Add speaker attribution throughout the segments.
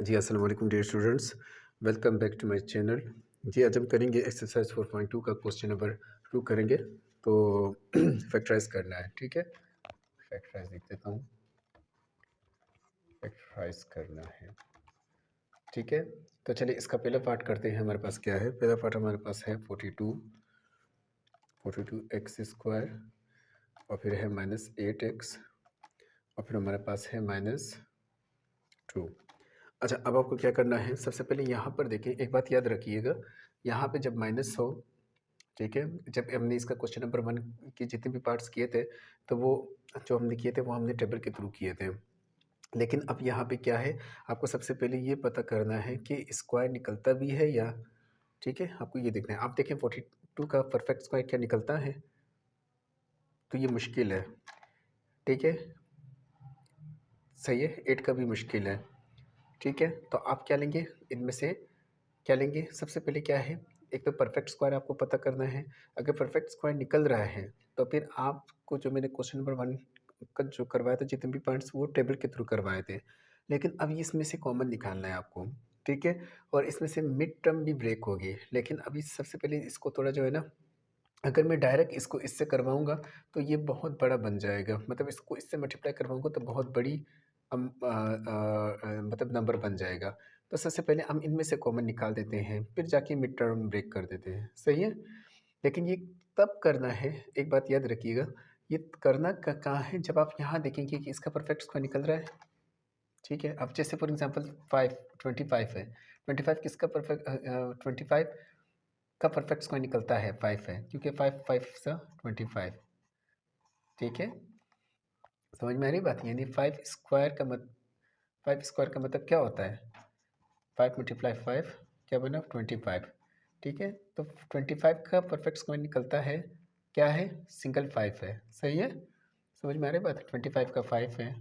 Speaker 1: जी अस्सलाम वालेकुम dear students, welcome back to my channel. जी आज हम करेंगे एक्सरसाइज 4.2 का क्वेश्चन नंबर 2 करेंगे। तो फैक्टराइज करना है, ठीक है। फैक्टराइज लिख देता हूँ, फैक्टराइज करना है, ठीक है। तो चलिए इसका पहला पार्ट करते हैं। हमारे पास क्या है, पहला पार्ट हमारे पास है 42 एक्स स्क्वायर और फिर है -8x और फिर हमारे पास है -2। अच्छा, अब आपको क्या करना है, सबसे पहले यहाँ पर देखिए, एक बात याद रखिएगा, यहाँ पे जब माइनस हो, ठीक है, जब हमने इसका क्वेश्चन नंबर 1 के जितने भी पार्ट्स किए थे, तो वो जो हमने किए थे वो हमने टेबल के थ्रू किए थे। लेकिन अब यहाँ पे क्या है, आपको सबसे पहले ये पता करना है कि स्क्वायर निकलता भी है या, ठीक है, आपको ये देखना है। आप देखें 42 का परफेक्ट स्क्वायर क्या निकलता है, तो ये मुश्किल है, ठीक है, सही है, 8 का भी मुश्किल है, ठीक है। तो आप क्या लेंगे, इनमें से क्या लेंगे, सबसे पहले क्या है, एक तो परफेक्ट स्क्वायर आपको पता करना है। अगर परफेक्ट स्क्वायर निकल रहा है तो फिर आपको जो मैंने क्वेश्चन नंबर 1 का जो करवाया था, जितने भी पॉइंट्स वो टेबल के थ्रू करवाए थे, लेकिन अब इसमें से कॉमन निकालना है आपको, ठीक है। और इसमें से मिड टर्म भी ब्रेक होगी, लेकिन अभी सबसे पहले इसको थोड़ा जो है ना, अगर मैं डायरेक्ट इसको इससे करवाऊँगा तो ये बहुत बड़ा बन जाएगा, मतलब इसको इससे मल्टीप्लाई करवाऊँगा तो बहुत बड़ी मतलब नंबर बन जाएगा। तो सबसे पहले हम इनमें से कॉमन निकाल देते हैं, फिर जाके मिड टर्म ब्रेक कर देते हैं, सही है। लेकिन ये तब करना है, एक बात याद रखिएगा, ये करना कहाँ है, जब आप यहाँ देखेंगे कि इसका परफेक्ट स्क्वायर निकल रहा है, ठीक है। अब जैसे फॉर एग्जांपल 25 है, 25 किसका परफेक्ट 25 का परफेक्ट स्क्वायर निकलता है 5 है, क्योंकि 5 सा 25, ठीक है। समझ में आ रही बात, यानी 5 स्क्वायर का मतलब क्या होता है, 5 × 5 क्या बना 25, ठीक है। तो 25 का परफेक्ट स्क्वायर निकलता है, क्या है, सिंगल 5 है, सही है। समझ में आ रही बात, 25 का 5 है,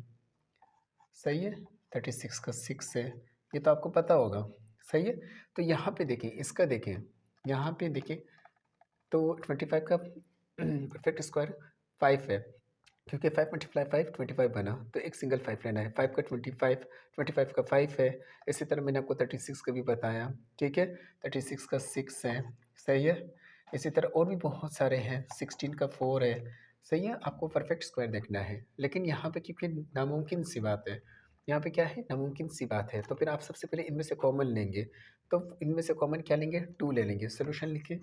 Speaker 1: सही है, 36 का 6 है, ये तो आपको पता होगा, सही है। तो यहाँ पे देखें, इसका देखें, यहाँ पे देखें, तो 25 का परफेक्ट स्क्वायर 5 है, क्योंकि 5 × 5 25 बना, तो एक सिंगल 5 लेना है। 5 का 25, 25 का 5 है। इसी तरह मैंने आपको 36 का भी बताया, ठीक है, 36 का 6 है, सही है। इसी तरह और भी बहुत सारे हैं, 16 का 4 है, सही है। आपको परफेक्ट स्क्वायर देखना है, लेकिन यहाँ पे क्योंकि नामुमकिन सी बात है, यहाँ पे क्या है, नामुमकिन सी बात है, तो फिर आप सबसे पहले इनमें से कॉमन लेंगे। तो इनमें से कॉमन क्या लेंगे, 2 ले लेंगे। सोल्यूशन लिखिए,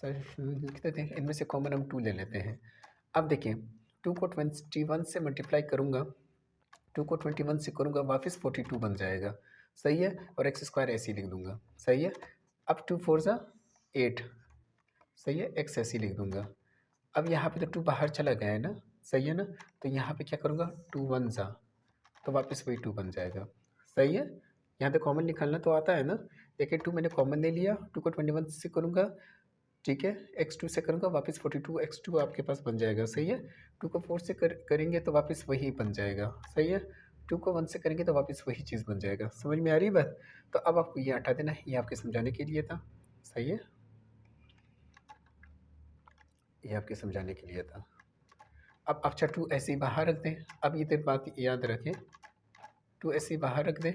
Speaker 1: लिख देते हैं, इनमें से कॉमन हम 2 ले लेते हैं। अब देखिए, 2 को 21 से मल्टीप्लाई करूँगा, 2 को 21 से करूँगा, वापस 42 बन जाएगा, सही है। और एक्स स्क्वायर ऐसे ही लिख दूंगा, सही है। अब 2 4 ज़ा 8, सही है, एक्स ऐसे ही लिख दूंगा। अब यहाँ पे तो 2 बाहर चला गया है ना, सही है ना, तो यहाँ पे क्या करूँगा, 2 1 ज़ा, तो वापस वही 2 बन जाएगा, सही है। यहाँ पे कॉमन निकालना तो आता है ना, देखिए 2 मैंने कॉमन ले लिया, 2 को 21 से करूँगा, ठीक है, x2 से करूँगा, वापस 42 x2 आपके पास बन जाएगा, सही है। 2 को 4 से करेंगे तो वापस वही बन जाएगा, सही है। 2 को 1 से करेंगे तो वापस वही चीज़ बन जाएगा। समझ में आ रही है बात, तो अब आपको ये हटा देना है, ये आपके समझाने के लिए था, सही है, ये आपके समझाने के लिए था। अब अच्छा 2 ऐसे ही बाहर रख दें, अब ये तो बात याद रखें, 2 ऐसे ही बाहर रख दें।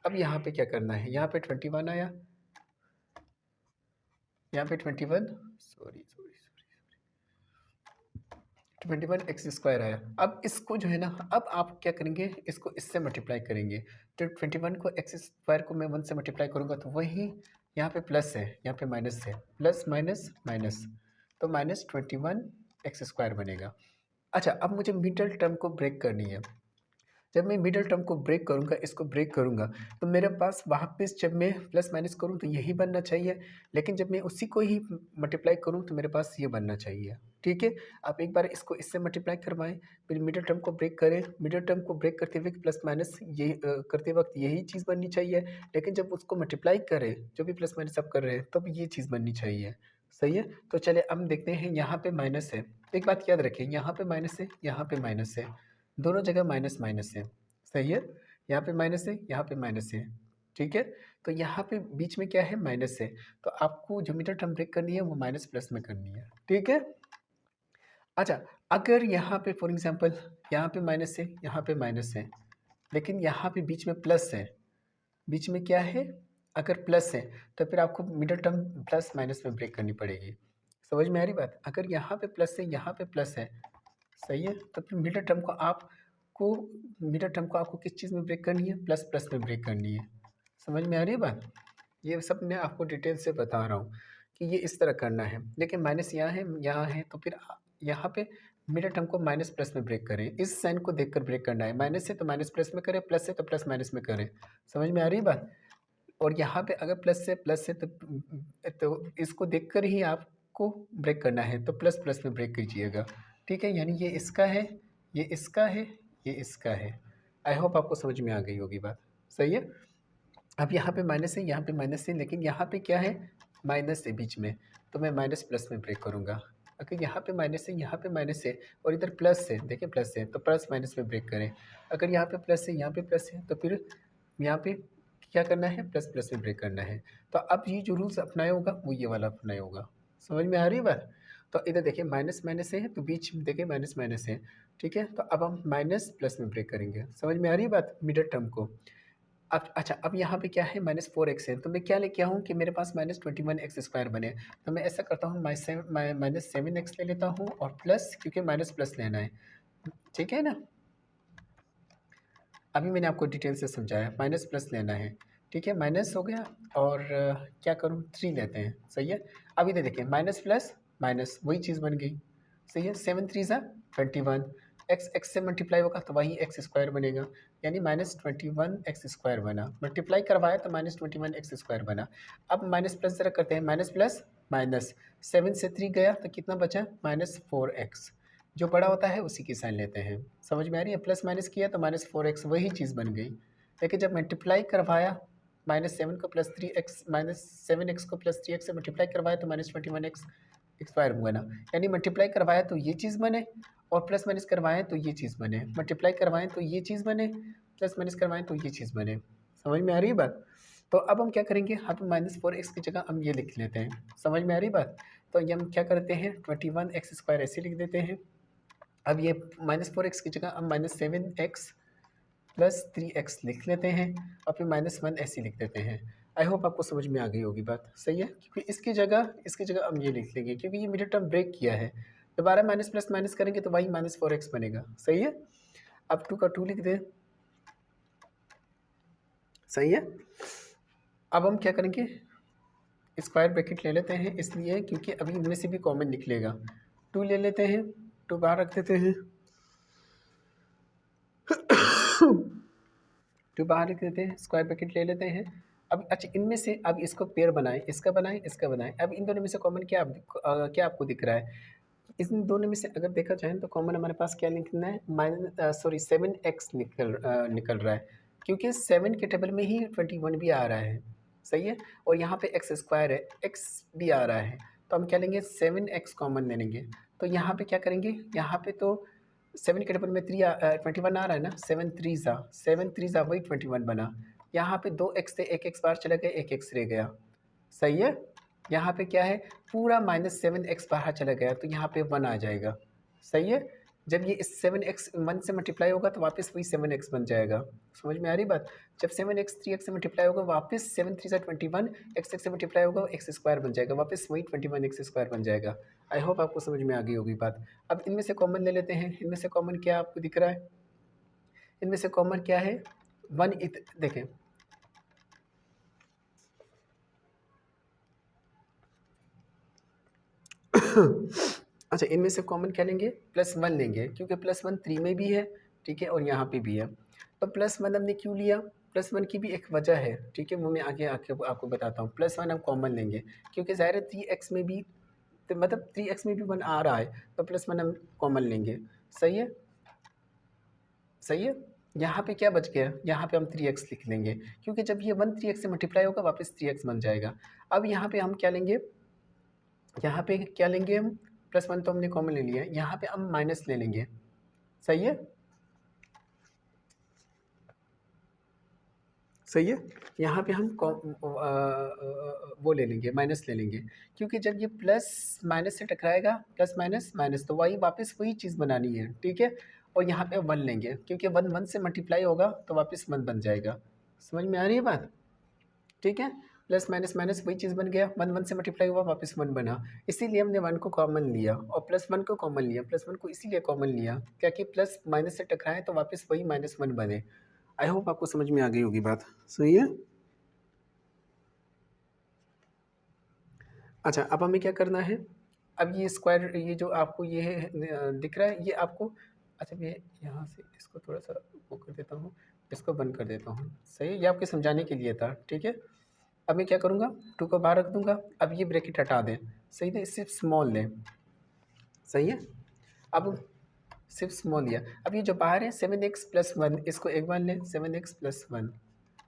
Speaker 1: अब यहाँ पे क्या करना है, यहाँ पे 21 आया, यहाँ पे 21, सॉरी 21 एक्स स्क्वायर आया। अब इसको जो है ना, अब आप क्या करेंगे, इसको इससे मल्टीप्लाई करेंगे। तो 21 को एक्स स्क्वायर को मैं 1 से मल्टीप्लाई करूँगा तो वही यहाँ पे प्लस है, यहाँ पे माइनस है, प्लस माइनस माइनस, तो -21 एक्स स्क्वायर बनेगा। अच्छा, अब मुझे मिडल टर्म को ब्रेक करनी है। जब मैं मिडल टर्म को ब्रेक करूँगा, इसको ब्रेक करूँगा, तो मेरे पास वापस जब मैं प्लस माइनस करूँ तो यही बनना चाहिए, लेकिन जब मैं उसी को ही मल्टीप्लाई करूँ तो मेरे पास ये बनना चाहिए, ठीक है। आप एक बार इसको इससे मल्टीप्लाई करवाएं, फिर मिडल टर्म को ब्रेक करें। मिडल टर्म को ब्रेक करते हुए प्लस माइनस ये करते वक्त यही चीज़ बननी चाहिए, लेकिन जब उसको मल्टीप्लाई करें, जो भी प्लस माइनस आप कर रहे हैं, तब ये चीज़ बननी चाहिए, सही है। तो चलिए हम देखते हैं, यहाँ पे माइनस है, एक बात याद रखिए, यहाँ पे माइनस है, यहाँ पे माइनस है, दोनों जगह माइनस माइनस है, सही है। यहाँ पे माइनस है, यहाँ पे माइनस है, ठीक है। तो यहाँ पे बीच में क्या है, माइनस है, तो आपको जो मीटर टर्म ब्रेक करनी है वो माइनस प्लस में करनी है, ठीक है। अच्छा, अगर यहाँ पे फॉर एग्जांपल यहाँ पे माइनस है, यहाँ पे माइनस है, लेकिन यहाँ पे बीच में प्लस है, बीच में क्या है, अगर प्लस है तो फिर आपको मिडल टर्म प्लस माइनस में ब्रेक करनी पड़ेगी। समझ में आ रही बात? अगर यहाँ पे प्लस है, यहाँ पे प्लस है, सही है, तो फिर मिडल टर्म को आपको किस चीज़ में ब्रेक करनी है, प्लस प्लस में ब्रेक करनी है। समझ में आ रही है बात? ये सब मैं आपको डिटेल से बता रहा हूँ कि ये इस तरह करना है। लेकिन माइनस यहाँ है तो फिर यहाँ पे मिडल टर्म को माइनस प्लस में ब्रेक करें, इस साइन को देखकर ब्रेक करना है। माइनस है तो माइनस प्लस में करें, प्लस है तो प्लस माइनस में करें। समझ में आ रही है बात? और यहाँ पे अगर प्लस है तो इसको देखकर ही आपको ब्रेक करना है, तो प्लस प्लस में ब्रेक कीजिएगा। ठीक है, यानी ये इसका है, ये इसका है, ये इसका है। आई होप आपको समझ में आ गई होगी बात। सही है। अब यहाँ पे माइनस है, यहाँ पे माइनस है, लेकिन यहाँ पे क्या है, माइनस है बीच में, तो मैं माइनस प्लस में ब्रेक करूँगा। अगर यहाँ पे माइनस है, यहाँ पे माइनस है और इधर प्लस है, देखिए प्लस है, तो प्लस माइनस में ब्रेक करें। अगर यहाँ पे प्लस है, यहाँ पे प्लस है, तो फिर यहाँ पे क्या करना है, प्लस प्लस में ब्रेक करना है। तो अब ये जो रूल्स अपनाया होगा वो ये वाला अपनाया होगा। समझ में आ रही है बात? तो इधर देखिए माइनस माइनस है, तो बीच में देखिए माइनस माइनस है। ठीक है, तो अब हम माइनस प्लस में ब्रेक करेंगे। समझ में आ रही है बात, मिडल टर्म को। अब अच्छा, अब यहाँ पे क्या है, -4x है, तो मैं क्या लेके आऊँ कि मेरे पास -21x² बने। तो मैं ऐसा करता हूँ, -7x ले लेता हूँ और प्लस, क्योंकि माइनस प्लस लेना है। ठीक है ना, अभी मैंने आपको डिटेल से समझाया, माइनस प्लस लेना है। ठीक है, माइनस हो गया और क्या करूँ, 3 लेते हैं। सही है, अब इधर देखिए माइनस प्लस माइनस वही चीज़ बन गई। सही है, 7 3 ज़ा 21, एक्स एक्स से मल्टीप्लाई होगा तो वही x² बनेगा, यानी -21x² बना। मल्टीप्लाई करवाया तो -21x² बना। अब माइनस प्लस ज़रा करते हैं, माइनस प्लस माइनस, 7 से 3 गया तो कितना बचा, -4x। जो बड़ा होता है उसी की साइन लेते हैं। समझ में आ रही है? प्लस माइनस किया तो -4x वही चीज़ बन गई। लेकिन जब मल्टीप्लाई करवाया, -7 को +3x, -7x को +3x से मल्टीप्लाई करवाया तो -21x स्क्वायर बना। यानी मल्टीप्लाई करवाया तो ये चीज़ बने और प्लस माइनस करवाएँ तो ये चीज़ बने। मल्टीप्लाई करवाएँ तो ये चीज़ बने, प्लस माइनस करवाएँ तो ये चीज़ बने। समझ में आ रही है बात? तो अब हम क्या करेंगे, यहाँ पे -4x की जगह हम ये लिख लेते हैं। समझ में आ रही है बात? तो ये हम क्या करते हैं, 21x² ऐसे लिख देते हैं। अब ये -4x की जगह हम -7x प्लस 3x लिख लेते हैं और फिर -1 ऐसे लिख देते हैं। आई होप आपको समझ में आ गई होगी बात। सही है, क्योंकि इसकी जगह हम ये लिख लेंगे, क्योंकि ये मिडिल टर्म ब्रेक किया है। दोबारा माइनस प्लस माइनस करेंगे तो वही -4x बनेगा। सही है, अब 2 का 2 लिख दें। सही है, अब हम क्या करेंगे, स्क्वायर ब्रैकेट ले लेते हैं, इसलिए क्योंकि अभी इनमें से भी कॉमन निकलेगा। 2 ले लेते हैं, 2 बाहर रख देते हैं, 2 बाहर रख देते हैं, स्क्वायर ब्रैकेट ले लेते हैं। अब अच्छा, इनमें से अब इसको पेयर बनाएं, इसका बनाएं, इसका बनाएं। अब इन दोनों में से कॉमन क्या आपको दिख रहा है, इन दोनों में से अगर देखा जाए तो कॉमन हमारे पास क्या निकलना है, 7x निकल रहा है, क्योंकि 7 के टेबल में ही 21 भी आ रहा है। सही है, और यहाँ पे x² है, x भी आ रहा है, तो हम क्या लेंगे, 7x कॉमन ले लेंगे। तो यहाँ पे क्या करेंगे, यहाँ पे तो 7 के टेबल में 21 आ रहा है ना, 7 3 ज़ा वही 21 बना। यहाँ पे 2x से 1x बाहर चला गया, 1x रह गया। सही है, यहाँ पे क्या है, पूरा -7x बाहर चला गया तो यहाँ पे 1 आ जाएगा। सही है, जब ये इस 7x 1 से मल्टीप्लाई होगा तो वापस वही 7x बन जाएगा। समझ में आ रही बात? जब 7x 3x से मल्टीप्लाई होगा वापस 7 3 ज़ा 21, x से मल्टीप्लाई होगा x² बन जाएगा, वापस वही 21x² बन जाएगा। आई होप आपको समझ में आ गई होगी बात। अब इनमें से कॉमन ले लेते हैं, इनमें से कॉमन क्या आपको दिख रहा है, इनमें से कॉमन क्या है, 1 देखें, अच्छा इनमें से कॉमन क्या लेंगे, +1 लेंगे, क्योंकि +1 3 में भी है, ठीक है, और यहाँ पे भी है। तो +1 हमने क्यों लिया, +1 की भी एक वजह है, ठीक है, वो मैं आगे आके आपको बताता हूँ। +1 हम कॉमन लेंगे क्योंकि ज़ाहिर है 3x में भी, तो मतलब 3x में भी 1 आ रहा है, तो +1 हम कॉमन लेंगे। सही है, सही है, यहाँ पे क्या बच गया, यहाँ पे हम 3x लिख लेंगे, क्योंकि जब ये 1 3x से मल्टीप्लाई होगा वापस 3x बन जाएगा। अब यहाँ पे हम क्या लेंगे, यहाँ पे क्या लेंगे हम, +1 तो हमने कॉमन ले लिया है, यहाँ पे हम माइनस ले लेंगे। सही है, सही है, यहाँ पे हम वो ले लेंगे, माइनस ले लेंगे, क्योंकि जब ये प्लस माइनस से टकराएगा, प्लस माइनस माइनस, तो वही वापस वही चीज़ बनानी है। ठीक है, और यहाँ पे 1 लेंगे, क्योंकि 1 1 से मल्टीप्लाई होगा तो वापस 1 बन जाएगा। समझ में आ रही है बात? ठीक है, प्लस माइनस माइनस वही चीज़ बन गया, 1 1 से मल्टीप्लाई हुआ वापस 1 बना, इसीलिए हमने 1 को कॉमन लिया और प्लस 1 को कॉमन लिया। प्लस 1 को इसीलिए कॉमन लिया क्या कि प्लस माइनस से टकराए तो वापस वही -1 बने। आई होप आपको समझ में आ गई होगी बात। सही है। अच्छा, अब हमें क्या करना है, अब ये स्क्वायर, ये जो आपको ये दिख रहा है, ये आपको, अच्छा मैं यहाँ से इसको थोड़ा सा वो कर देता हूँ, इसको बंद कर देता हूँ। सही है, ये आपके समझाने के लिए था। ठीक है, अब मैं क्या करूँगा, 2 को बाहर रख दूँगा। अब ये ब्रैकेट हटा दें। सही है, सिर्फ स्मॉल लें। सही है, अब सिर्फ स्मॉल लिया। अब ये जो बाहर है 7x प्लस 1, इसको एक बार लें। 7x प्लस 1,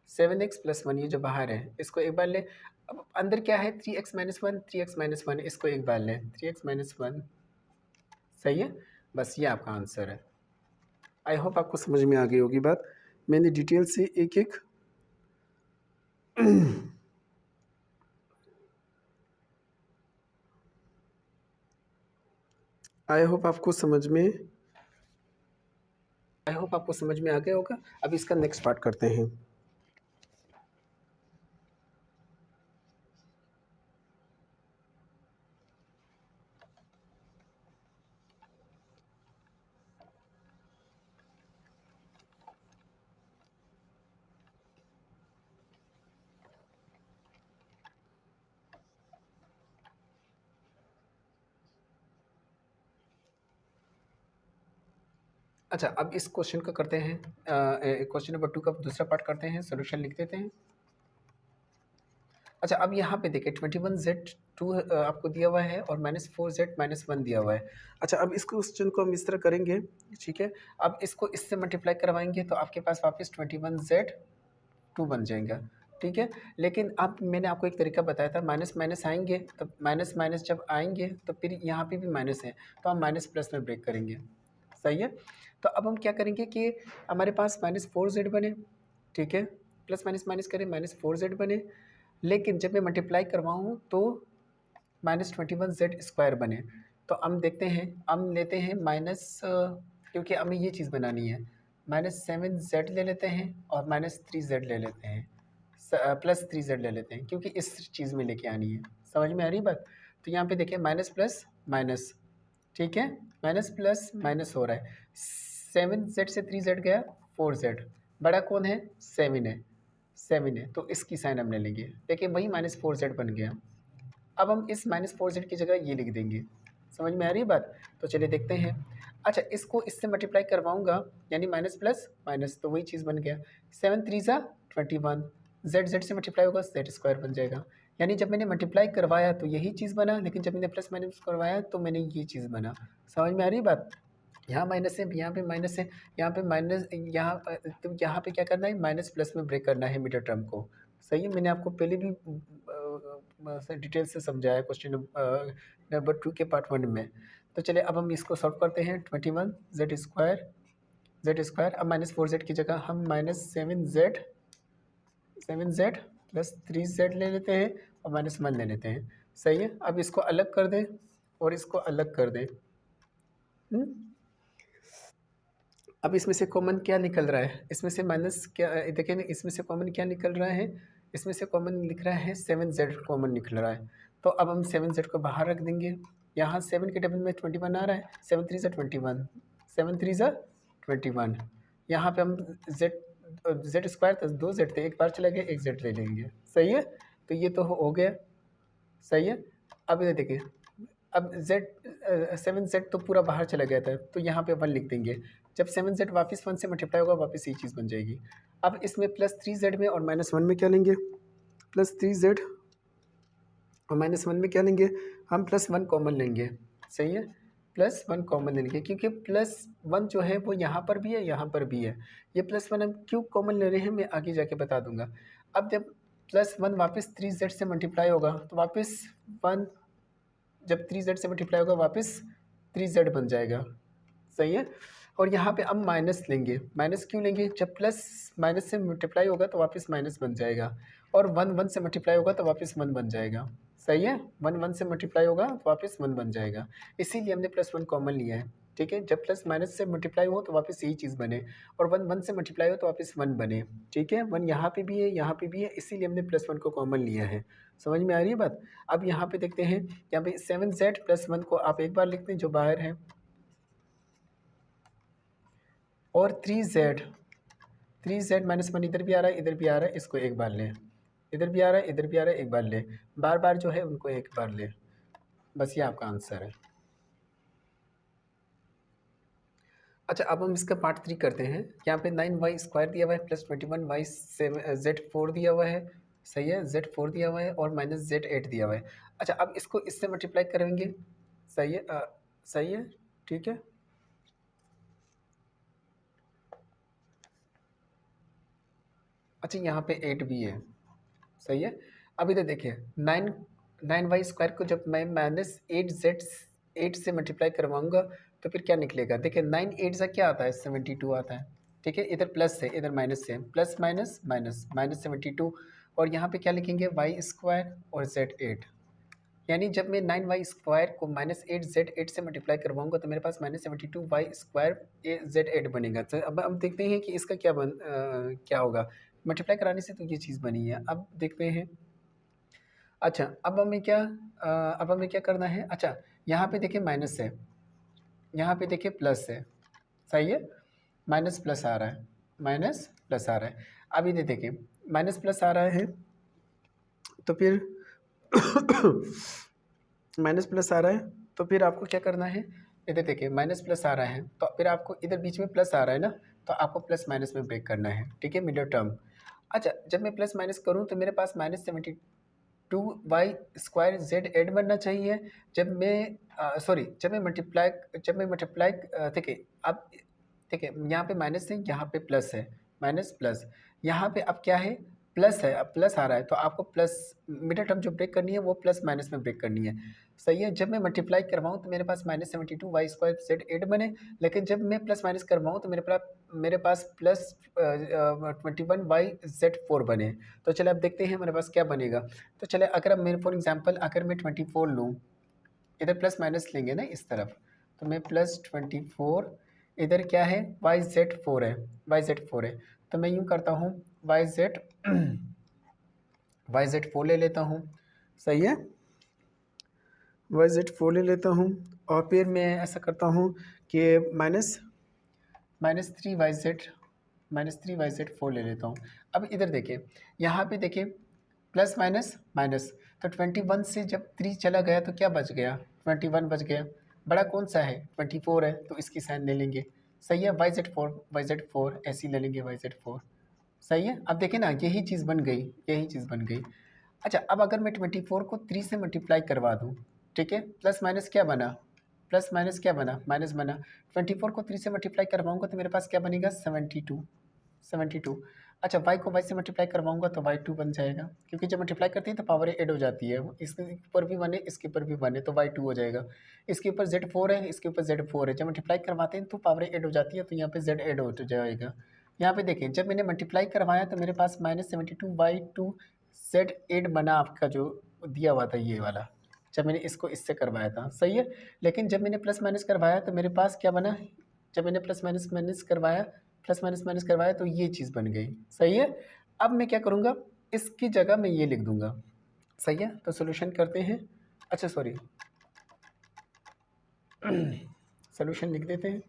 Speaker 1: 7x प्लस 1 ये जो बाहर है इसको एक बार लें। अब अंदर क्या है, 3x माइनस 1, 3x माइनस 1 इसको एक बार लें। 3x minus 1। सही है, बस ये आपका आंसर है। आई होप आपको समझ में आ गई होगी बात। मैंने डिटेल से एक एक आई होप आपको समझ में आ गया होगा। अब इसका नेक्स्ट पार्ट करते हैं। अच्छा, अब इस क्वेश्चन को करते हैं, क्वेश्चन नंबर 2 का दूसरा पार्ट करते हैं, सॉल्यूशन लिख देते हैं। अच्छा, अब यहाँ पे देखिए 21z2 आपको दिया हुआ है और -4z-1 दिया हुआ है। अच्छा, अब इस क्वेश्चन को हम इस तरह करेंगे। ठीक है, अब इसको इससे मल्टीप्लाई करवाएंगे तो आपके पास वापस 21z2 बन जाएगा। ठीक है, लेकिन अब मैंने आपको एक तरीका बताया था, माइनस माइनस आएंगे तो माइनस माइनस जब आएंगे तो फिर यहाँ पे भी माइनस है तो हम माइनस प्लस में ब्रेक करेंगे। सही है, तो अब हम क्या करेंगे कि हमारे पास -4z बने। ठीक है, प्लस माइनस माइनस करें, -4z बने, लेकिन जब मैं मल्टीप्लाई करवाऊँ तो -21z² बने। तो हम देखते हैं, हम लेते हैं क्योंकि हमें ये चीज़ बनानी है, -7z ले लेते हैं और -3z ले लेते हैं, +3z ले लेते हैं, क्योंकि इस चीज़ में लेके आनी है। समझ में आ रही बात? तो यहाँ पे देखिए माइनस प्लस माइनस, ठीक है, माइनस प्लस माइनस हो रहा है। 7z से 3z गया, 4z, बड़ा कौन है, 7 है, तो इसकी साइन हमने लेंगे। देखिए वही -4z बन गया। अब हम इस -4z की जगह ये लिख देंगे। समझ में आ रही है बात? तो चलिए देखते हैं। अच्छा, इसको इससे मल्टीप्लाई करवाऊंगा, यानी माइनस प्लस माइनस, तो वही चीज़ बन गया। 7 3 ज़ा 21, z से मल्टीप्लाई होगा z² बन जाएगा। यानी जब मैंने मल्टीप्लाई करवाया तो यही चीज़ बना, लेकिन जब मैंने प्लस माइनस करवाया तो मैंने ये चीज़ बना। समझ में आ रही बात? यहाँ माइनस है, यहाँ पे माइनस है, यहाँ पे माइनस, तो यहाँ पे क्या करना है, माइनस प्लस में ब्रेक करना है मिडल टर्म को। सही है, मैंने आपको पहले भी डिटेल से समझाया क्वेश्चन नंबर 2 के पार्ट 1 में। तो चलिए अब हम इसको सॉल्व करते हैं। 21z², अब -4z की जगह हम -7z प्लस 3z ले लेते हैं और -1 ले लेते हैं। सही है, अब इसको अलग कर दें और इसको अलग कर दें। अब इसमें से कॉमन क्या निकल रहा है, इसमें से माइनस क्या, देखिए ना, इसमें से कॉमन क्या निकल रहा है, इसमें से कॉमन लिख रहा है 7z कॉमन निकल रहा है। तो अब हम 7z को बाहर रख देंगे। यहाँ 7 के डबल में 21 आ रहा है, 7 3 ज़ा 21, 7 3 ज़ा 21। यहाँ पे हम z² तो 2z थे, एक बार चला गया, एक z ले लेंगे। सही है, तो ये तो हो गया। सही है, अब ये देखिए, अब z 7z तो पूरा बाहर चला गया था, तो यहाँ पे 1 लिख देंगे। जब 7z वापस 1 से मल्टीप्लाई होगा वापस ये चीज़ बन जाएगी। अब इसमें +3z में और -1 में क्या लेंगे, +3z और -1 में क्या लेंगे, हम +1 कॉमन लेंगे। सही है, +1 कॉमन लेंगे, क्योंकि +1 जो है वो यहाँ पर भी है, यहाँ पर भी है। ये +1 हम क्यों कॉमन ले रहे हैं, मैं आगे जाके बता दूंगा। अब जब +1 वापस 3z से मल्टीप्लाई होगा तो वापस 1, जब 3z से मल्टीप्लाई होगा वापस 3z बन जाएगा। सही है, और यहाँ पे हम माइनस लेंगे। माइनस क्यों लेंगे, जब प्लस माइनस से मल्टीप्लाई होगा तो वापस माइनस बन जाएगा, और 1 1 से मल्टीप्लाई होगा तो वापस 1 बन जाएगा। सही है, 1 1 से मल्टीप्लाई होगा तो वापस 1 बन जाएगा, इसीलिए हमने +1 कॉमन लिया है। ठीक है, जब प्लस माइनस से मल्टीप्लाई हो तो वापस यही चीज़ बने, और वन वन से मल्टीप्लाई हो तो वापस वन बने। ठीक है, वन यहाँ पे भी है, यहाँ पे भी है, इसीलिए हमने प्लस वन को कॉमन लिया है। समझ में आ रही है बात? अब यहाँ पे देखते हैं, यहाँ पे 7z प्लस 1 को आप एक बार लिखते हैं जो बाहर है, और 3z माइनस 1 इधर भी आ रहा है, इधर भी आ रहा है, इसको एक बार लें, इधर भी आ रहा है, इधर भी आ रहा है, एक बार लें, बार बार जो है उनको एक बार लें। बस ये आपका आंसर है। अच्छा, अब हम इसका पार्ट 3 करते हैं। यहाँ पे 9y² दिया हुआ है प्लस 21y z4 दिया हुआ है, सही है, z4 दिया हुआ है, और माइनस z8 दिया हुआ है। अच्छा, अब इसको इससे मल्टीप्लाई करेंगे, सही है, सही है, ठीक है। अच्छा, यहाँ पे 8 भी है, सही है। अब इधर देखिए, 9y² को जब मैं माइनस 8 से मल्टीप्लाई करवाऊंगा तो फिर क्या निकलेगा? देखिए 9 8 से क्या आता है? 72 आता है। ठीक है, इधर प्लस है, इधर माइनस है, प्लस माइनस माइनस माइनस 72, और यहाँ पे क्या लिखेंगे? y² और z8। यानी जब मैं 9y² को माइनस 8z8 से मल्टीप्लाई करवाऊंगा तो मेरे पास माइनस 72y² z8 बनेगा। तो अब देखते हैं कि इसका क्या होगा। मल्टीप्लाई कराने से तो ये चीज़ बनी है। अब देखते हैं। अच्छा, अब हमें क्या करना है? अच्छा, यहाँ पे देखिए माइनस है, यहाँ पे देखिए प्लस है, सही है, माइनस प्लस आ रहा है, माइनस प्लस आ रहा है। अब इधर देखिए माइनस प्लस आ रहा है तो फिर माइनस प्लस आ रहा है तो फिर आपको क्या करना है? इधर देखिए माइनस प्लस आ रहा है तो फिर आपको इधर बीच में प्लस आ रहा है ना, तो आपको प्लस माइनस में ब्रेक करना है। ठीक है, मिडिल टर्म। अच्छा, जब मैं प्लस माइनस करूँ तो मेरे पास माइनस 72y² z8 बनना चाहिए। जब मैं मल्टीप्लाई देखिए, अब देखिए यहाँ पे माइनस है, यहाँ पे प्लस है, माइनस प्लस, यहाँ पे अब क्या है? प्लस है, अब प्लस आ रहा है तो आपको प्लस मिडिल टर्म जो ब्रेक करनी है वो प्लस माइनस में ब्रेक करनी है, सही है। जब मैं मल्टीप्लाई करवाऊँ तो मेरे पास माइनस 72y² z8 बने, लेकिन जब मैं प्लस माइनस करवाऊँ तो मेरे पास प्लस 21y z4 बने। तो चले अब देखते हैं हमारे पास क्या बनेगा। तो चले, अगर अब मेरे फॉर एग्जांपल अगर मैं 24 लूँ, इधर प्लस माइनस लेंगे ना इस तरफ, तो मैं प्लस 24, इधर क्या है? YZ4 है, YZ4 है, तो मैं यूँ करता हूँ YZ4 ले लेता हूँ, सही है, YZ4 ले लेता हूँ, और फिर मैं ऐसा करता हूँ कि -3 YZ4 ले लेता हूँ। अब इधर देखिए, यहाँ पे देखिए प्लस माइनस माइनस, तो 21 से जब 3 चला गया तो क्या बच गया? 21 बच गया। बड़ा कौन सा है? 24 है, तो इसकी साइन ले लेंगे, सही है। YZ4 ऐसी ले लेंगे, YZ4, सही है। अब देखिए ना, यही चीज़ बन गई, यही चीज़ बन गई। अच्छा, अब अगर मैं 24 को 3 से मल्टीप्लाई करवा दूँ, ठीक है, प्लस माइनस क्या बना? प्लस माइनस क्या बना? माइनस बना। 24 को 3 से मल्टीप्लाई करवाऊंगा तो मेरे पास क्या बनेगा? 72। अच्छा, y को y से मल्टीप्लाई करवाऊंगा तो y2 बन जाएगा, क्योंकि जब मल्टीप्लाई करती है तो पावर ऐड हो जाती है, इसके ऊपर भी बने, इसके ऊपर भी बने, तो y2 हो जाएगा। इसके ऊपर z4 है, इसके ऊपर z4 है, जब मल्टीप्लाई करवाते हैं तो पावर ऐड हो जाती है, तो यहाँ पे z ऐड हो जाएगा। यहाँ पे देखिए, जब मैंने मल्टीप्लाई करवाया तो मेरे पास -72y2 z8 बना, आपका जो दिया हुआ था ये वाला, जब मैंने इसको इससे करवाया था, सही है। लेकिन जब मैंने प्लस माइनस करवाया तो मेरे पास क्या बना? जब मैंने प्लस माइनस माइनस करवाया तो ये चीज़ बन गई, सही है। अब मैं क्या करूँगा? इसकी जगह मैं ये लिख दूंगा, सही है। तो सोल्यूशन करते हैं। अच्छा सॉरी, सोल्यूशन लिख देते हैं,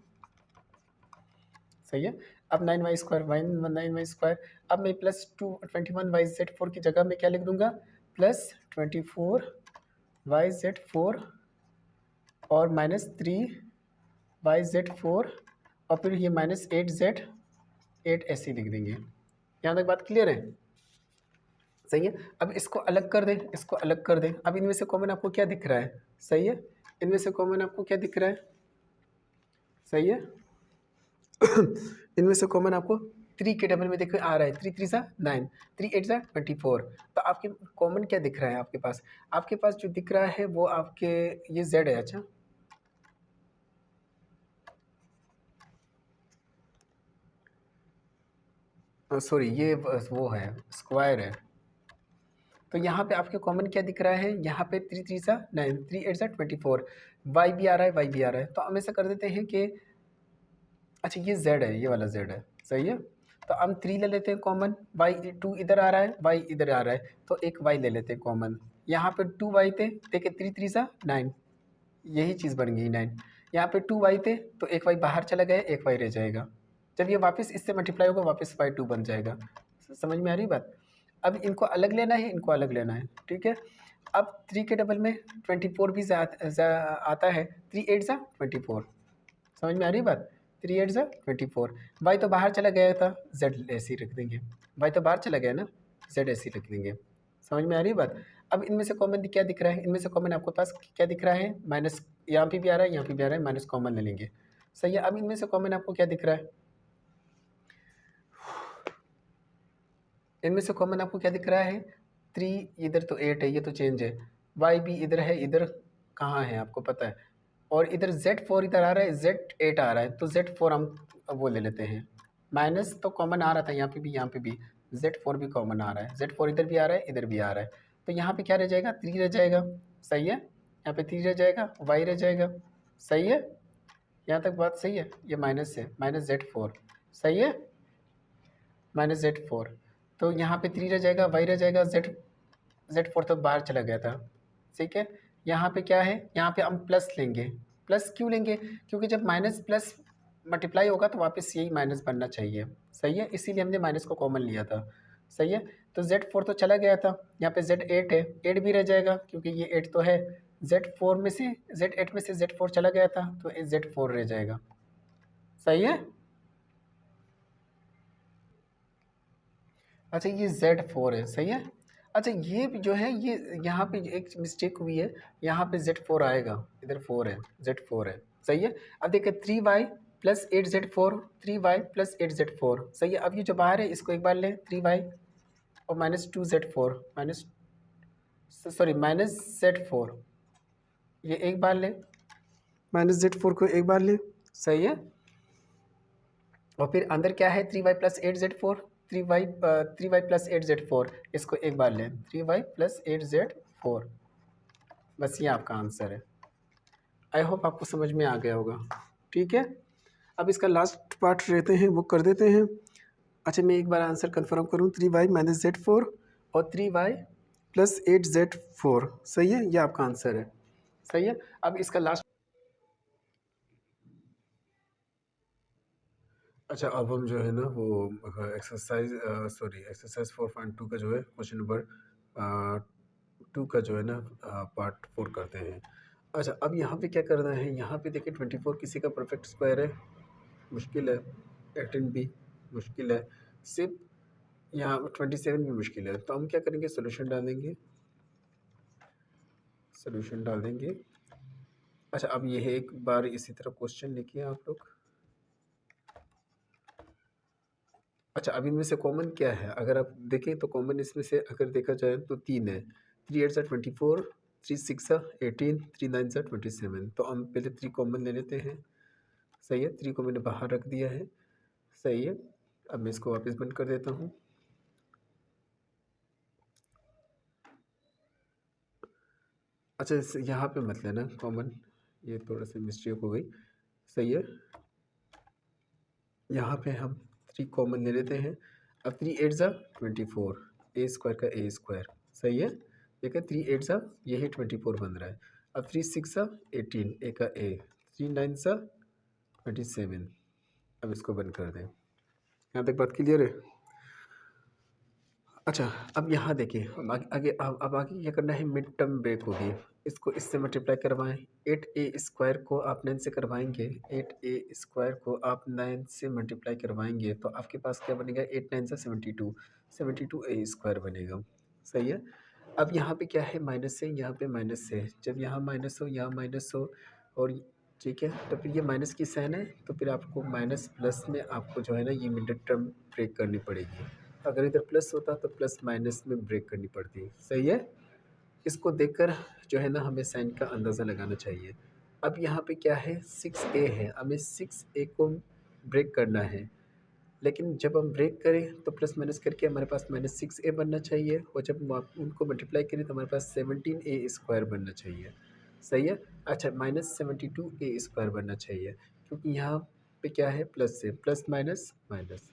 Speaker 1: सही है। अब 9y², अब मैं +21y z4 की जगह में क्या लिख दूंगा? +24y z4 और -3y z4, और फिर ये -8z8 ऐसे लिख देंगे। यहाँ तक बात क्लियर है? सही है। अब इसको अलग कर दें, इसको अलग कर दें। अब इनमें से कॉमन आपको क्या दिख रहा है? सही है, इनमें से कॉमन आपको क्या दिख रहा है? सही है। इनमें से कॉमन आपको 3 के टेबल में देखो आ रहा है, 3 3 सा 9, 3 8 सा 24। तो आपके कॉमन क्या दिख रहा है आपके पास? आपके पास जो दिख रहा है वो आपके ये z है। अच्छा, सॉरी, ये वो है, स्क्वायर है, तो यहाँ पे आपके कॉमन क्या दिख रहा है, यहाँ पे 3 3 सा 9, 3 8 सा 24, वाई भी आ रहा है, वाई भी आ रहा है। तो हम ऐसा कर देते हैं कि अच्छा ये z है, ये वाला z है, सही है। तो हम 3 ले लेते हैं कॉमन, y 2 इधर आ रहा है, y इधर आ रहा है, तो एक y ले लेते हैं कॉमन। यहाँ पे 2y थे, देखिए 3 3 सा 9, यही चीज़ बन गई 9। यहाँ पे 2y थे, तो एक y बाहर चला गया, एक y रह जाएगा। जब ये वापस इससे मल्टीप्लाई होगा, वापस y2 बन जाएगा। समझ में आ रही बात? अब इनको अलग लेना है, इनको अलग लेना है, ठीक है। अब 3 के डबल में 24 भी आता है, 3 8 सा 24, समझ में आ रही बात? 3 8 सा 24, वाई तो बाहर चला गया था, जेड ऐसे ही रख देंगे, वाई तो बाहर चला गया ना, जेड ऐसे ही रख देंगे। समझ में आ रही बात? अब इनमें से कॉमन क्या दिख रहा है, इनमें से कॉमन आपके पास क्या दिख रहा है, माइनस, यहाँ पे भी आ रहा है, यहाँ पे भी आ रहा है, माइनस कॉमन ले लेंगे, सही है। अब इनमें से कॉमन आपको क्या दिख रहा है, इनमें से कॉमन आपको क्या दिख रहा है, 3 इधर तो 8 है, ये तो चेंज है, वाई भी इधर है, इधर कहाँ है आपको पता है, और इधर Z4 इधर आ रहा है, Z8 आ रहा है, तो Z4 हम वो ले लेते हैं। माइनस तो कॉमन आ रहा था, यहाँ पे भी, यहाँ पे भी Z4 भी कॉमन आ रहा है, Z4 इधर भी आ रहा है, इधर भी आ रहा है, तो यहाँ पे क्या रह जाएगा, 3 रह जाएगा, सही है। यहाँ पे 3 रह जाएगा, Y रह जाएगा, सही है। यहाँ तक बात सही है, ये माइनस है, माइनस Z4, सही है, माइनस Z4, तो यहाँ पे 3 रह जाएगा, Y रह जाएगा, Z4 तो बाहर चला गया था, ठीक है। यहाँ पे क्या है, यहाँ पे हम प्लस लेंगे, प्लस क्यों लेंगे, क्योंकि जब माइनस प्लस मल्टीप्लाई होगा तो वापस यही माइनस बनना चाहिए, सही है, इसीलिए हमने माइनस को कॉमन लिया था, सही है। तो Z4 तो चला गया था, यहाँ पे Z8 है, 8 भी रह जाएगा क्योंकि ये 8 तो है, Z4 में से Z8 में से Z4 चला गया था, तो Z4 रह जाएगा, सही है। अच्छा ये Z4 है, सही है। अच्छा ये जो है, ये यहाँ पे एक मिस्टेक हुई है, यहाँ पे Z4 आएगा, इधर 4 है, Z4 है, सही है। अब देखिए 3y plus 8Z4, 3y plus 8Z4, सही है। अब ये जो बाहर है इसको एक बार लें, 3y और minus 2Z4, minus, sorry minus Z4, ये एक बार लें, माइनस Z4 को एक बार लें, सही है। और फिर अंदर क्या है, 3y plus 8Z4, 3y plus 8Z4, इसको एक बार लें, 3y प्लस 8Z4, बस ये आपका आंसर है। आई होप आपको समझ में आ गया होगा, ठीक है। अब इसका लास्ट पार्ट रहते हैं, वो कर देते हैं। अच्छा मैं एक बार आंसर कंफर्म करूँ, 3y माइनस Z4 और 3y प्लस 8Z4, सही है, ये आपका आंसर है, सही है। अब इसका लास्ट, अच्छा अब हम जो है ना वो एक्सरसाइज, सॉरी एक्सरसाइज 4.2 का जो है क्वेश्चन नंबर 2 का जो है ना पार्ट 4 करते हैं। अच्छा अब यहाँ पे क्या करना है, यहाँ पे देखिए 24 किसी का परफेक्ट स्क्वायर है, मुश्किल है, 18 भी मुश्किल है, सिर्फ यहाँ 27 भी मुश्किल है। तो हम क्या करेंगे, सोल्यूशन डालेंगे, सोल्यूशन डाल देंगे। अच्छा अब ये है, एक बार इसी तरह क्वेश्चन लिखिए आप लोग। अच्छा अब इनमें से कॉमन क्या है, अगर आप देखें तो कॉमन इसमें से अगर देखा जाए तो 3 है, 3 8 सा 24, 3 6 सा 18, 3 9 सा 27, तो हम पहले 3 कॉमन ले लेते हैं, सही है। 3 को मैंने बाहर रख दिया है, सही है। अब मैं इसको वापस बंद कर देता हूँ। अच्छा यहाँ पे मत लेना कॉमन, ये थोड़ा सा मिस्टेक हो गई, सही है। यहाँ पे हम 3 कॉमन ले लेते हैं। अब 3 8 सा 24, ए स्क्वायर का ए स्क्वायर, सही है। देखिए 3 8 सा यही 24 बन रहा है। अब 3 6 सा 18, ए का ए, 3 9 सा 27, अब इसको बंद कर दें। यहाँ तक बात क्लियर है। अच्छा अब यहाँ देखिए, हम आगे अब आगे क्या करना है, मिड टर्म ब्रेक होगी, इसको इससे मल्टीप्लाई करवाएं। 8a स्क्वायर को आप 9 से करवाएंगे, 8a स्क्वायर को आप 9 से मल्टीप्लाई करवाएंगे तो आपके पास क्या बनेगा, 8 9 सा 72, 72a स्क्वायर बनेगा, सही है। अब यहाँ पे क्या है, माइनस है, यहाँ पे माइनस है, जब यहाँ माइनस हो यहाँ माइनस हो, और ठीक है, तो फिर ये माइनस की साइन है, तो फिर आपको माइनस प्लस में आपको जो है ना ये मिड टर्म ब्रेक करनी पड़ेगी। अगर इधर प्लस होता तो प्लस माइनस में ब्रेक करनी पड़ती, सही है। इसको देखकर जो है ना हमें साइन का अंदाज़ा लगाना चाहिए। अब यहाँ पे क्या है, 6a है, हमें 6a को ब्रेक करना है, लेकिन जब हम ब्रेक करें तो प्लस माइनस करके हमारे पास -6a बनना चाहिए, और जब हम उनको मल्टीप्लाई करें तो हमारे पास 17a² बनना चाहिए। सही है। अच्छा, -72a² बनना चाहिए, क्योंकि यहाँ पे क्या है, प्लस से प्लस माइनस माइनस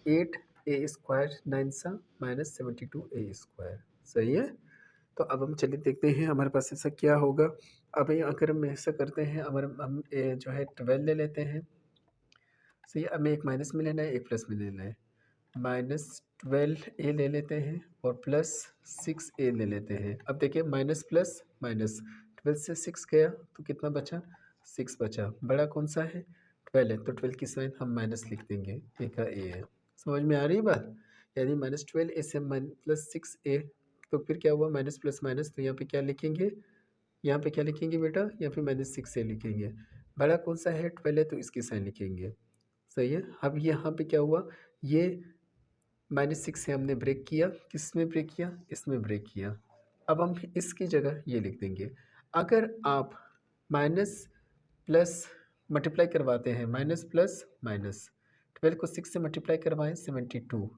Speaker 1: 8a², 9 सा -72a²। सही है। तो अब हम चलिए देखते हैं हमारे पास ऐसा क्या होगा। अब ये अगर हम ऐसा करते हैं, अगर हम जो है 12 ले लेते हैं। सही है। हमें एक माइनस में लेना है, एक प्लस में लेना है। -12a ले लेते हैं और प्लस 6a ले लेते हैं। अब देखिए, माइनस प्लस माइनस, 12 से 6 गया तो कितना बचा, 6 बचा। बड़ा कौन सा है, 12 है, तो 12 की साइन हम माइनस लिख देंगे, ए का ए है। समझ में आ रही है बात। यानी -12a से +6a, तो फिर क्या हुआ, माइनस प्लस माइनस, तो यहाँ पे क्या लिखेंगे, यहाँ पे क्या लिखेंगे बेटा, यहाँ पे -6a लिखेंगे। बड़ा कौन सा है, 12 है, तो इसकी साइन लिखेंगे। सही है। अब यहाँ पे क्या हुआ, ये -6 से हमने ब्रेक किया, किस में ब्रेक किया, इसमें ब्रेक किया। अब हम इसकी जगह ये लिख देंगे। अगर आप माइनस प्लस मल्टीप्लाई करवाते हैं, माइनस प्लस माइनस, 12 को 6 से मल्टीप्लाई करवाएं, 72।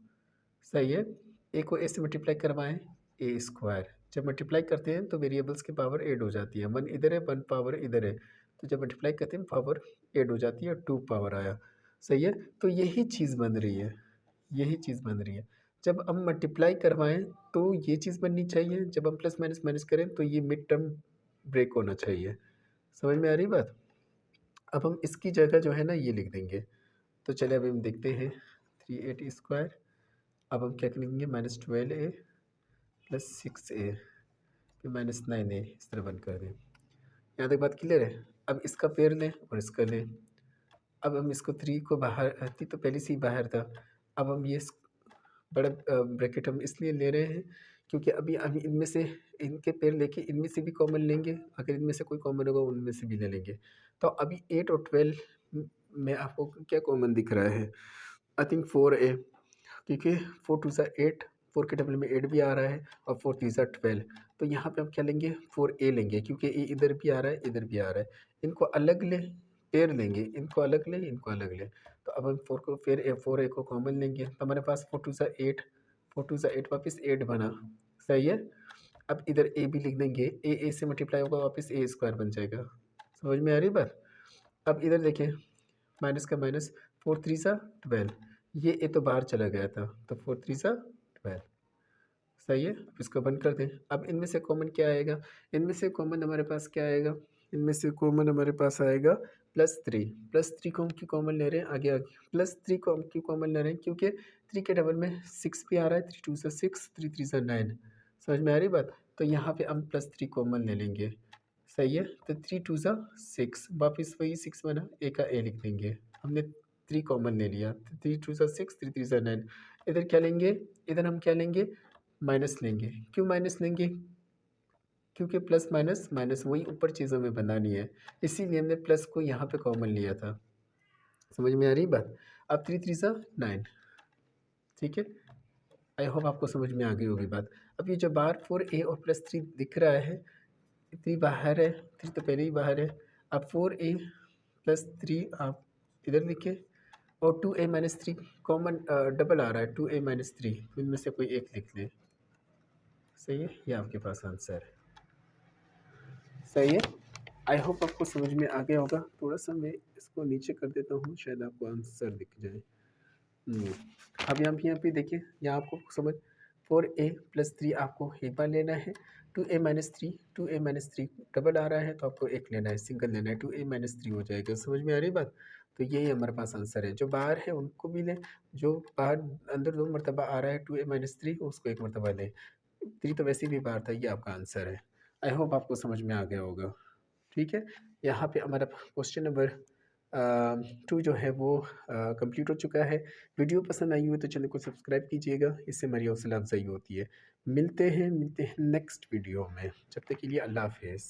Speaker 1: सही है। ए को ए से मल्टीप्लाई करवाएं, a²। जब मल्टीप्लाई करते हैं तो वेरिएबल्स की पावर ऐड हो जाती है, 1 इधर है, 1 पावर इधर है, तो जब मल्टीप्लाई करते हैं पावर ऐड हो जाती है और 2 पावर आया। सही है। तो यही चीज़ बन रही है, यही चीज़ बन रही है। जब हम मल्टीप्लाई करवाएं तो ये चीज़ बननी चाहिए, जब हम प्लस माइनस माइनस करें तो ये मिड टर्म ब्रेक होना चाहिए। समझ में आ रही बात। अब हम इसकी जगह जो है ना ये लिख देंगे। तो चलिए अभी हम देखते हैं, 3a²। अब हम क्या करेंगे, -12a + 6a फिर -9a, इस तरह बंद कर दें। यहाँ तक बात क्लियर है। अब इसका पेयर लें और इसका लें। अब हम इसको 3 को बाहर, 3 तो पहले से ही बाहर था। अब हम ये बड़ा ब्रैकेट हम इसलिए ले रहे हैं क्योंकि अभी अभी इनमें से इनके पेयर लेके इनमें से भी कॉमन लेंगे, अगर इनमें से कोई कॉमन होगा उनमें से भी ले लेंगे। तो अभी 8 और 12 में आपको क्या कॉमन दिख रहा है, आई थिंक 4a, क्योंकि 4 2 8, 4 के डबल में 8 भी आ रहा है और 4 3 12। तो यहाँ पे हम क्या लेंगे, 4a लेंगे, क्योंकि ए इधर भी आ रहा है, इधर भी आ रहा है। इनको अलग ले, पेयर लेंगे, इनको अलग ले, इनको अलग ले। तो अब हम 4 को फिर 4a को कॉमन लेंगे, तो हमारे पास 4 2 8, 4 2 8 वापस 8 बना। सही है। अब इधर a भी लिख देंगे, a से मल्टीप्लाई होगा वापस a² बन जाएगा। समझ में आ रही बात। अब इधर देखें, माइनस का माइनस, 4 3 12, ये ए तो बाहर चला गया था, तो 4 3 12। सही है। अब इसको बंद कर दें। अब इनमें से कॉमन क्या आएगा, इनमें से कॉमन हमारे पास क्या आएगा, इनमें से कॉमन हमारे पास आएगा +3। +3 को हम क्यों कॉमन ले रहे हैं, आगे आगे +3 को हम क्यों कॉमन ले रहे हैं, क्योंकि 3 के डबल में 6 भी आ रहा है, 3 2 6, 3 3 9। समझ में आ रही बात। तो यहाँ पे हम +3 कॉमन ले लेंगे। सही है। तो 3 2 6, वापस वही 6 बना, ए का ए लिख देंगे। हमने 3 कॉमन ले लिया, 3 2 6, 3 3 9। इधर क्या लेंगे, इधर हम क्या लेंगे, माइनस लेंगे। क्यों माइनस लेंगे, क्योंकि प्लस माइनस माइनस वही ऊपर चीज़ों में बनानी है, इसीलिए हमने प्लस को यहाँ पे कॉमन लिया था। समझ में आ रही बात। अब 3 3 9। ठीक है। आई होप आपको समझ में आ गई होगी बात। अब ये जो बाहर 4a और +3 दिख रहा है, 3 बाहर है, 3 तो पहले ही बाहर है। अब 4a + 3 आप इधर लिखें, और 2a - 3 कॉमन डबल आ रहा है, 2a - 3, तो इनमें से कोई एक लिख लें। सही है। ये आपके पास आंसर है। सही है। आई होप आपको समझ में आ गया होगा। थोड़ा-सा मैं इसको नीचे कर देता हूँ, शायद आपको आंसर दिख जाए। अब यहाँ पे देखिए, यहाँ आपको समझ, 4a + 3 आपको एक बार लेना है, 2a - 3 डबल आ रहा है, तो आपको एक लेना है, सिंगल लेना है, 2a - 3 हो जाएगा। समझ में आ रही बात। तो यही हमारे पास आंसर है। जो बाहर है उनको भी लें, जो बाहर अंदर 2 मरतबा आ रहा है 2a - 3, उसको 1 मरतबा लें। 3 तो वैसे भी बाहर था, ये आपका आंसर है। आई होप आपको समझ में आ गया होगा। ठीक है। यहाँ पे हमारा क्वेश्चन नंबर 2 जो है वो कंप्लीट हो चुका है। वीडियो पसंद आई हो तो चैनल को सब्सक्राइब कीजिएगा, इससे हमारी हौसला अफजाई होती है। मिलते हैं नेक्स्ट वीडियो में। जब तक के लिए अल्लाह हाफ़िज़।